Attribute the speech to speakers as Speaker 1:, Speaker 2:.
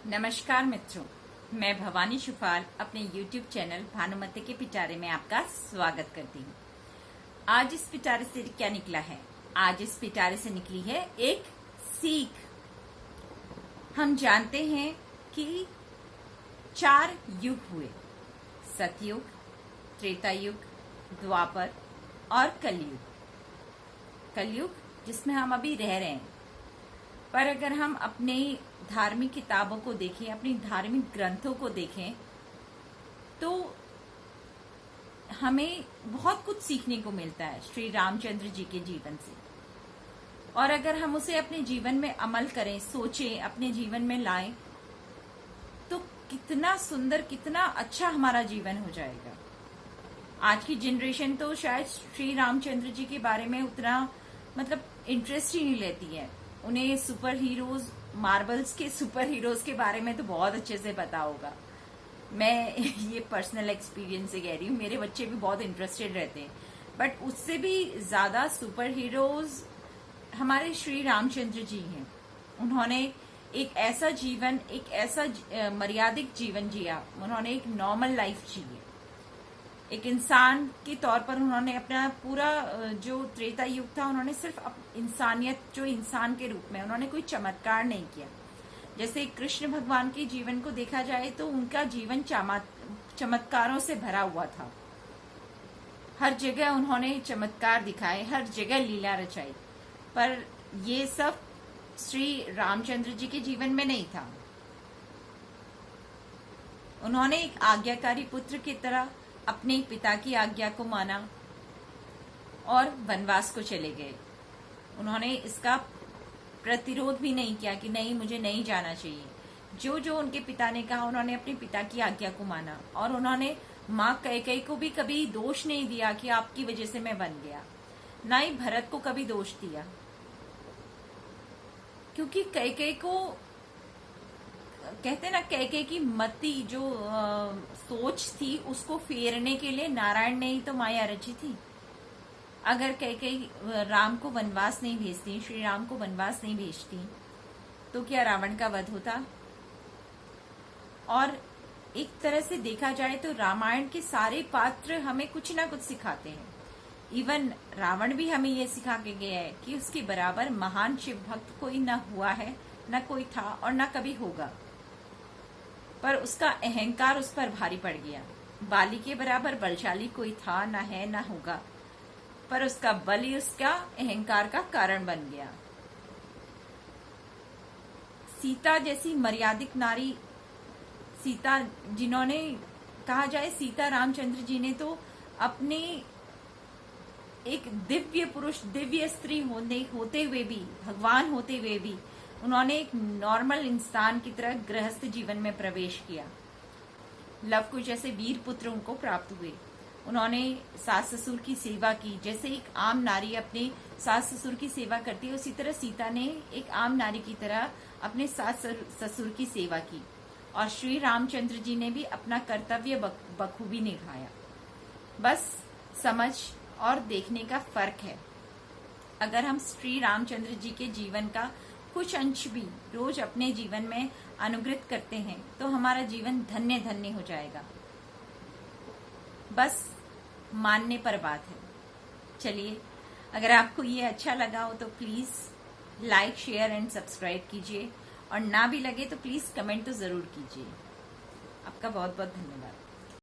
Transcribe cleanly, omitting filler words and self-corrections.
Speaker 1: नमस्कार मित्रों, मैं भवानी शुफाल अपने YouTube चैनल भानुमति के पिटारे में आपका स्वागत करती हूँ। आज इस पिटारे से क्या निकला है? आज इस पिटारे से निकली है एक सीख। हम जानते हैं कि 4 युग हुए, सतयुग, त्रेता युग, द्वापर और कलयुग। कलयुग जिसमें हम अभी रह रहे हैं। पर अगर हम अपने धार्मिक किताबों को देखें, अपनी धार्मिक ग्रंथों को देखें, तो हमें बहुत कुछ सीखने को मिलता है श्री रामचंद्र जी के जीवन से। और अगर हम उसे अपने जीवन में अमल करें, सोचें, अपने जीवन में लाएं, तो कितना सुंदर, कितना अच्छा हमारा जीवन हो जाएगा। आज की जनरेशन तो शायद श्री रामचंद्र जी के बारे में उतना इंटरेस्ट ही नहीं लेती है। उन्हें सुपर हीरोज, मार्वल्स के सुपर हीरोज के बारे में तो बहुत अच्छे से पता होगा। मैं ये पर्सनल एक्सपीरियंस से कह रही हूँ, मेरे बच्चे भी बहुत इंटरेस्टेड रहते हैं। बट उससे भी ज्यादा सुपर हीरोज हमारे श्री रामचंद्र जी हैं। उन्होंने एक ऐसा जीवन, एक ऐसा मर्यादित जीवन जिया। उन्होंने एक नॉर्मल लाइफ जी है। एक इंसान के तौर पर उन्होंने अपना पूरा जो त्रेता युग था, उन्होंने सिर्फ इंसानियत, जो इंसान के रूप में, उन्होंने कोई चमत्कार नहीं किया। जैसे कृष्ण भगवान के जीवन को देखा जाए तो उनका जीवन चमत्कारों से भरा हुआ था। हर जगह उन्होंने चमत्कार दिखाए, हर जगह लीला रचाई। पर ये सब श्री रामचंद्र जी के जीवन में नहीं था। उन्होंने एक आज्ञाकारी पुत्र की तरह अपने पिता की आज्ञा को माना और वनवास को चले गए। उन्होंने इसका प्रतिरोध भी नहीं किया कि नहीं, मुझे नहीं जाना चाहिए। जो जो उनके पिता ने कहा, उन्होंने अपने पिता की आज्ञा को माना। और उन्होंने माँ कैकेयी को भी कभी दोष नहीं दिया कि आपकी वजह से मैं बन गया। ना ही भरत को कभी दोष दिया, क्योंकि कैकेयी को कहते ना, कैकेयी की मति जो सोच थी, उसको फेरने के लिए नारायण ने ही तो माया रची थी। अगर कैकेयी राम को वनवास नहीं भेजती, श्री राम को वनवास नहीं भेजती, तो क्या रावण का वध होता? और एक तरह से देखा जाए तो रामायण के सारे पात्र हमें कुछ ना कुछ सिखाते हैं। इवन रावण भी हमें ये सिखा के गया है कि उसके बराबर महान शिव भक्त कोई ना हुआ है, ना कोई था और ना कभी होगा। पर उसका अहंकार उस पर भारी पड़ गया। बाली के बराबर बलशाली कोई था, ना है, ना होगा। पर उसका बल ही उसका अहंकार का कारण बन गया। सीता जैसी मर्यादित नारी, सीता जिन्होंने कहा जाए, सीता रामचंद्र जी ने तो अपने एक दिव्य पुरुष, दिव्य स्त्री होते हुए भी, भगवान होते हुए भी, उन्होंने एक नॉर्मल इंसान की तरह गृहस्थ जीवन में प्रवेश किया। लव कुश जैसे वीर पुत्र उनको प्राप्त हुए। उन्होंने सास ससुर की सेवा की। जैसे एक आम नारी अपने सास ससुर की सेवा करती है, उसी तरह सीता ने एक आम नारी की तरह अपने सास ससुर की सेवा की। और श्री रामचंद्र जी ने भी अपना कर्तव्य बखूबी निभाया। बस समझ और देखने का फर्क है। अगर हम श्री रामचंद्र जी के जीवन का कुछ अंश भी रोज अपने जीवन में अनुग्रहित करते हैं, तो हमारा जीवन धन्य धन्य हो जाएगा। बस मानने पर बात है। चलिए, अगर आपको ये अच्छा लगा हो तो please like, share and subscribe कीजिए। और ना भी लगे तो प्लीज कमेंट तो जरूर कीजिए। आपका बहुत बहुत धन्यवाद।